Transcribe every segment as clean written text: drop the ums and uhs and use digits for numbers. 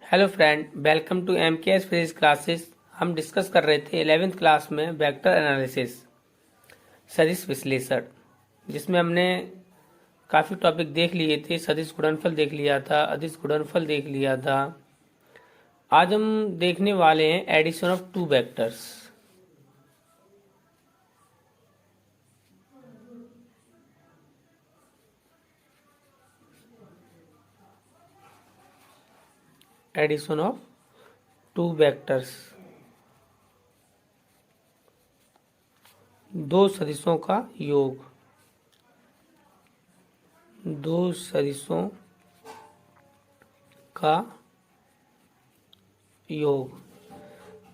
Hello friend, welcome to MKS physics classes. हम discuss कर रहे थे 11th क्लास में वेक्टर एनालिसिस, सदिश विश्लेषण, जिसमें हमने काफ़ी टॉपिक देख लिए थे। सदिश गुणनफल देख लिया था, अदिश गुणनफल देख लिया था। आज हम देखने वाले हैं addition of two vectors. Addition of two vectors, दो सदिशों का योग। दो सदिशों का योग।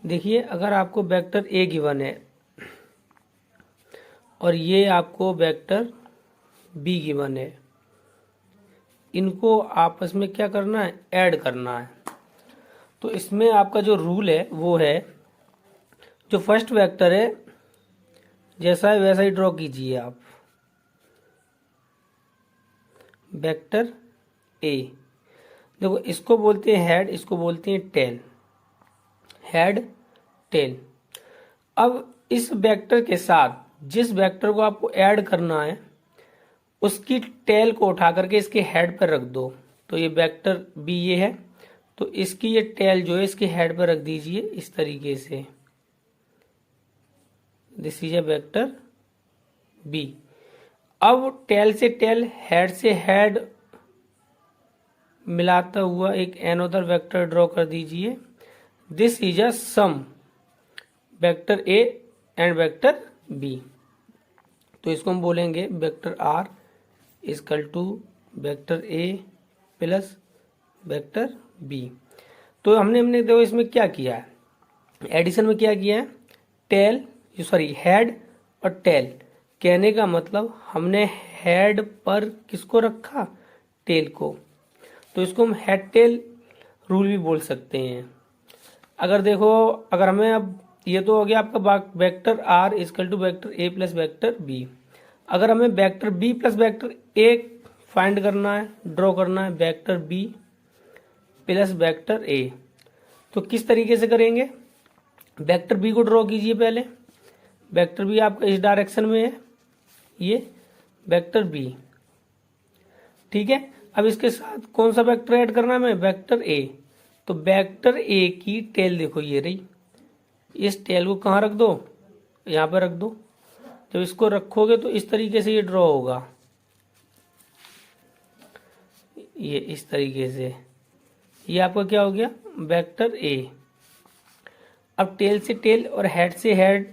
देखिए, अगर आपको वेक्टर ए गिवन है और ये आपको वेक्टर बी गिवन है, इनको आपस में क्या करना है? ऐड करना है। तो इसमें आपका जो रूल है वो है, जो फर्स्ट वेक्टर है जैसा है वैसा ही ड्रॉ कीजिए आप। वेक्टर ए, देखो इसको बोलते हैं हेड, इसको बोलते हैं टेल। Head, tell. अब इस वेक्टर के साथ जिस वेक्टर को आपको ऐड करना है उसकी टेल को उठा करके इसके हेड पर रख दो। तो ये वेक्टर बी ये है, तो इसकी ये टेल जो है इसके हेड पर रख दीजिए इस तरीके से। This is a vector B. अब टेल से टेल, हेड से हेड मिलाता हुआ एक एनोदर वेक्टर ड्रॉ कर दीजिए। This is a sum vector A and vector B. तो इसको हम बोलेंगे vector R equal to vector A plus vector B. तो हमने देखो इसमें क्या किया है, एडिशन में क्या किया है? टेल, सॉरी हेड और टेल। कहने का मतलब हमने हेड पर किसको रखा? टेल को। तो इसको हम हेड टेल रूल भी बोल सकते हैं। अगर देखो, अगर हमें अब ये तो हो गया आपका vector R equal to vector A plus vector B. अगर हमें vector B plus vector A find करना है, ड्रॉ करना है, vector B plus vector A, तो किस तरीके से करेंगे? वेक्टर बी को ड्रॉ कीजिए पहले। वेक्टर बी आपका इस डायरेक्शन में है, ये वेक्टर बी, ठीक है। अब इसके साथ कौन सा वेक्टर ऐड करना है हमें? Vector A. तो वेक्टर ए की टेल देखो ये रही, इस टेल को कहाँ रख दो? यहाँ पर रख दो। जब इसको रखोगे तो इस तरीके से ये ड्रॉ होगा, ये इस तरीके से। ये आपका क्या हो गया? Vector A. अब टेल से टेल और हेड से हेड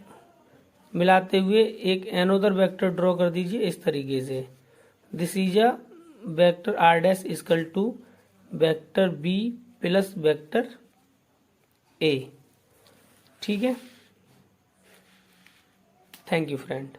मिलाते हुए एक एनोदर वेक्टर ड्रॉ कर दीजिए इस तरीके से। This is a vector R dash equal to vector B plus vector A, ठीक है। Thank you friend.